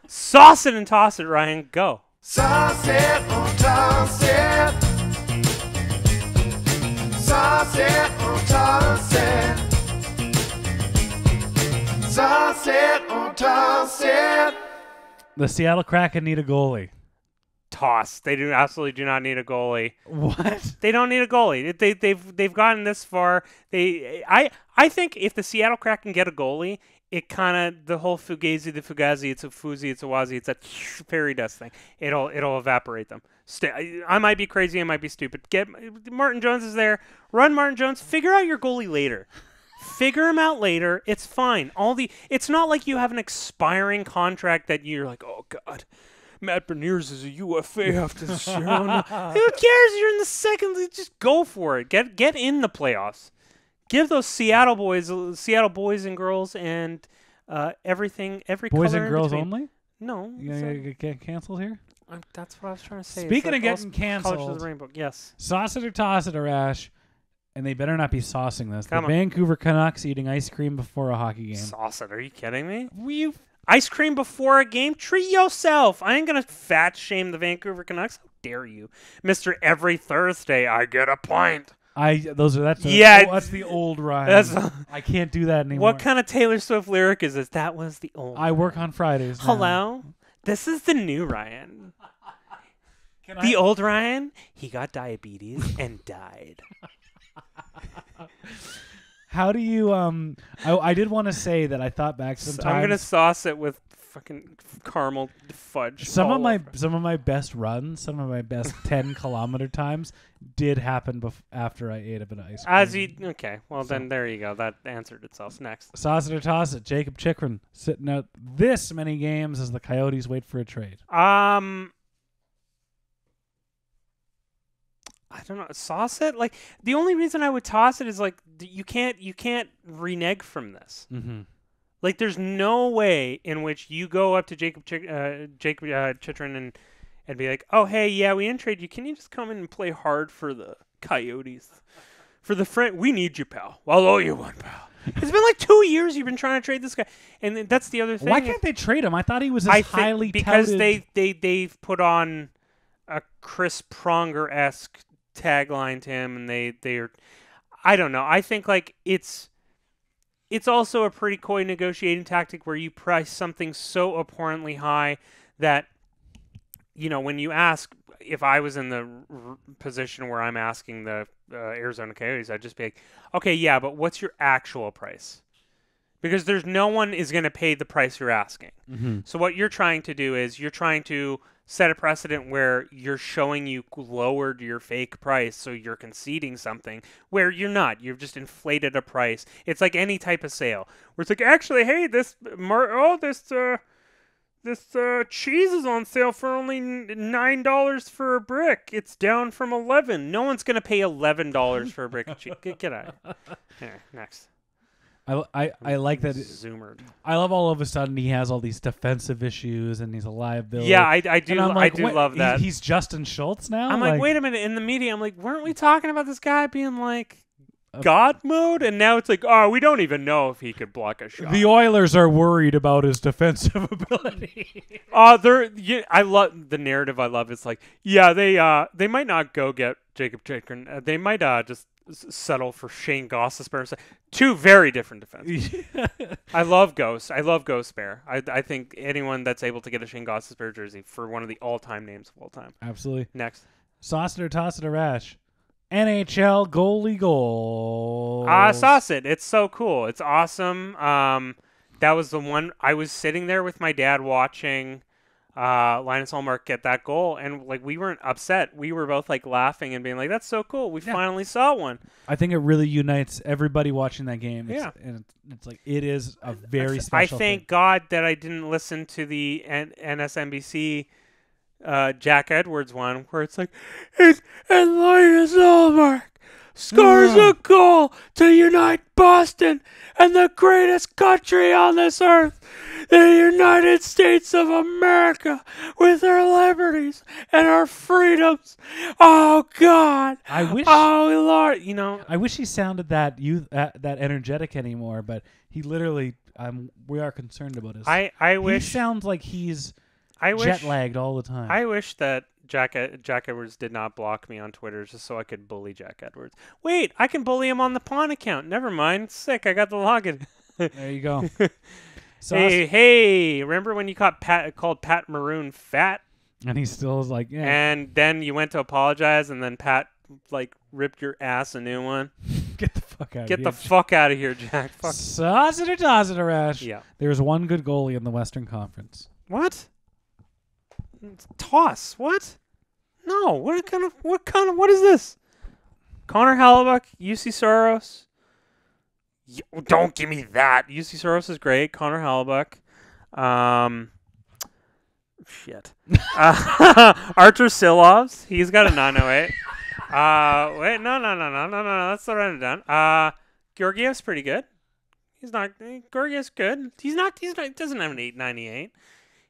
Sauce it and toss it, Ryan. Go. Sauce it or toss it. Sauce it or toss it. Sauce it or toss it. The Seattle Kraken need a goalie. Toss. They absolutely do not need a goalie. What? They don't need a goalie. They've gotten this far. I think if the Seattle Kraken get a goalie, it kind of the whole Fugazi, it's a Fuzi, it's a Wazi, it's a fairy dust thing. It'll evaporate them. I might be crazy, I might be stupid. Get Martin Jones is there. Run Martin Jones. Figure out your goalie later. Figure him out later. It's fine. It's not like you have an expiring contract that you're like, oh God, Matt Beniers is a UFA after this year. Who cares? You're in the second. Just go for it. Get in the playoffs. Give those Seattle boys and girls, and everything, every Boys color and girls in only? No, You get canceled here? that's what I was trying to say. Speaking of It's like getting all colors of canceled, the rainbow. Yes. sauce it or toss it, Arash, and they better not be saucing this. Come the on. Vancouver Canucks eating ice cream before a hockey game. Sauce it. Are you kidding me? You Ice cream before a game? Treat yourself. I ain't gonna fat shame the Vancouver Canucks. How dare you, Mister? Every Thursday I get a pint. that's Yeah, that's the old Ryan. I can't do that anymore. What kind of Taylor Swift lyric is this? That was the old. I work on Fridays. now. Hello, this is the new Ryan. The old Ryan, he got diabetes and died. How do you I did want to say that I thought back sometimes. I'm gonna sauce it with fucking caramel fudge. Some all of my over. best runs, some of my best 10-kilometer times did happen after I ate a bit of ice cream. Okay, well then there you go. That answered itself. Next. Sauce it or toss it. Jacob Chikrin sitting out this many games as the Coyotes wait for a trade. I don't know. Sauce it? Like the only reason I would toss it is like you can't renege from this. Mm-hmm. Like there's no way in which you go up to Jacob Chitrin and be like, oh hey, yeah, we didn't trade you. Can you just come in and play hard for the Coyotes? For the friend, we need you, pal. I'll owe you one, pal. It's been like 2 years you've been trying to trade this guy, and that's the other thing. Why can't they trade him? I thought he was this highly because touted. they've put on a Chris Pronger-esque tagline to him, and they're I don't know. I think like it's also a pretty coy negotiating tactic where you price something so abhorrently high that when you ask, if I was in the position where I'm asking the Arizona Coyotes, I'd just be like, okay, yeah, but what's your actual price? Because there's no one is going to pay the price you're asking. Mm-hmm. So what you're trying to do is you're trying to set a precedent where you're showing you lowered your fake price, so you're conceding something where you're not. You've just inflated a price. It's like any type of sale where it's like, actually, hey, this cheese is on sale for only $9 for a brick. It's down from $11. No one's gonna pay $11 for a brick of cheese. Get out. Here, next. I like that. Zoomered. I love all of a sudden he has all these defensive issues and he's a liability. Yeah, I do. And I'm like, I do love that. He's Justin Schultz now. I'm like, wait a minute. In the media, I'm like, weren't we talking about this guy being like God mode? And now it's like, oh, we don't even know if he could block a shot. The Oilers are worried about his defensive ability. I love the narrative. I love. It's like, yeah, they might not go get Jacob Chikrin. They might just settle for Shane Gostisbehere. Two very different defenses. I love Ghost. I love Ghost Bear. I think anyone that's able to get a Shane Gostisbehere jersey for one of the all-time names of all time. Absolutely. Next. Sauce it or toss it or rash. NHL goalie goal. Sauce it. It's so cool. It's awesome. That was the one. I was sitting there with my dad watching Linus Ullmark get that goal, and like we weren't upset. We were both like laughing and being like, "That's so cool. We finally saw one." I think it really unites everybody watching that game. And it's like it is a very special. I thank God that I didn't listen to the NSNBC Jack Edwards one where it's like, and Linus Ullmark scores a goal to unite Boston and the greatest country on this earth, the United States of America, with our liberties and our freedoms. Oh God! Oh Lord! I wish he sounded that energetic anymore, but he literally. we are concerned about his. I he wish sounds like he's I wish jet lagged all the time. I wish that Jack Edwards did not block me on Twitter just so I could bully Jack Edwards. Wait, I can bully him on the pawn account. Never mind. Sick. I got the login. There you go. Hey, remember when you called Pat Maroon fat? And he still is like, yeah. And then you went to apologize, and then Pat like ripped your ass a new one. Get the fuck out of Get here. the fuck out of here, Jack. Fuck. Sauce it or toss it, Arash. Yeah. There's one good goalie in the Western Conference. What? Toss? What? No. What is this? Connor Hellebuck, UC Soros. Don't give me that. UC Soros is great. Connor Hellebuck. Shit. Artur Silovs. He's got a 908. Wait, no. That's the run done. Georgiev's pretty good. Georgiev's good. He doesn't have an 898.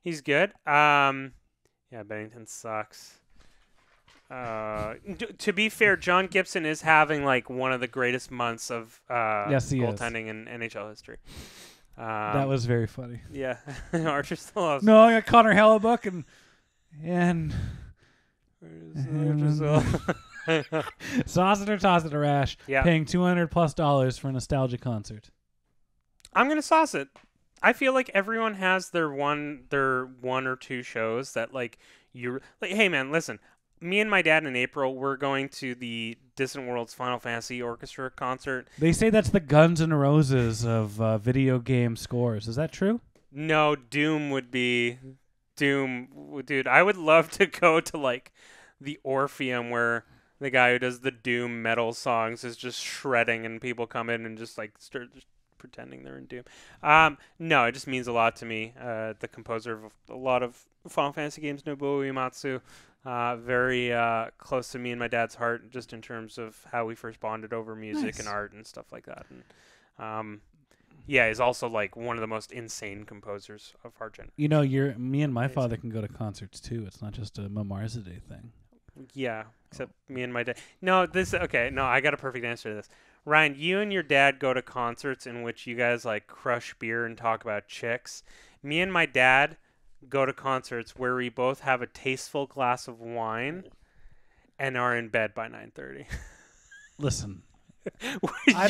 He's good. Yeah, Bennington sucks. To be fair, John Gibson is having like one of the greatest months of goaltending in NHL history. That was very funny. Yeah, Archer still loves. No, I got Connor Hellebuck and Sauce it or toss it, Arash. Yeah. Paying $200+ for a nostalgia concert. I'm gonna sauce it. I feel like everyone has their one or two shows that like you like. Hey man, listen. Me and my dad in April, we're going to the Distant Worlds Final Fantasy Orchestra concert. They say that's the Guns N' Roses of video game scores. Is that true? No, Doom would be Doom, dude. I would love to go to like the Orpheum where the guy who does the Doom metal songs is just shredding, and people come in and just like start just pretending they're in Doom. No, it just means a lot to me. The composer of a lot of Final Fantasy games, Nobuo Uematsu. Very close to me and my dad's heart, just in terms of how we first bonded over music and art and stuff like that. And yeah, he's also like one of the most insane composers of our generation. You know, me and my father can go to concerts too. It's not just a Mamarza Day thing. Yeah, except me and my dad. No, I got a perfect answer to this. Ryan, you and your dad go to concerts in which you guys like crush beer and talk about chicks. Me and my dad go to concerts where we both have a tasteful glass of wine and are in bed by 9:30. Listen, I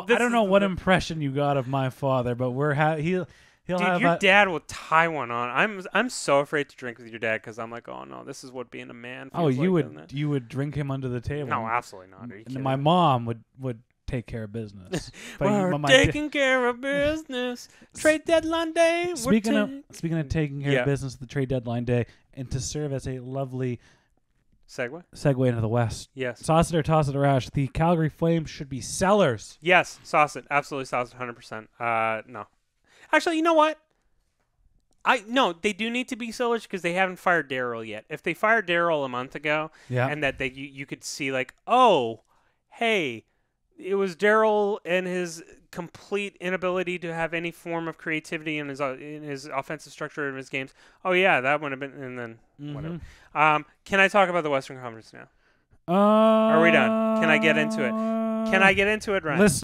don't know what impression you got of my father, but he'll Dude, have your dad will tie one on. I'm so afraid to drink with your dad because I'm like, oh no, this is what being a man feels like. You would drink him under the table. No, absolutely not. Are you kidding? My mom would take care of business. We're taking care of business. Trade deadline day. Speaking of taking care of business, the trade deadline day, and to serve as a lovely segue into the West. Yes. Sauce it or toss it, Arash. The Calgary Flames should be sellers. Yes, sauce it. Absolutely sauce it. 100%. No. Actually, you know what? No, they do need to be sellers because they haven't fired Daryl yet. If they fired Daryl a month ago, and that you could see like, oh, hey, it was Daryl and his complete inability to have any form of creativity in his offensive structure of his games. Oh yeah, that would have been, and then whatever. Can I talk about the Western Conference now? Are we done? Can I get into it? Ryan?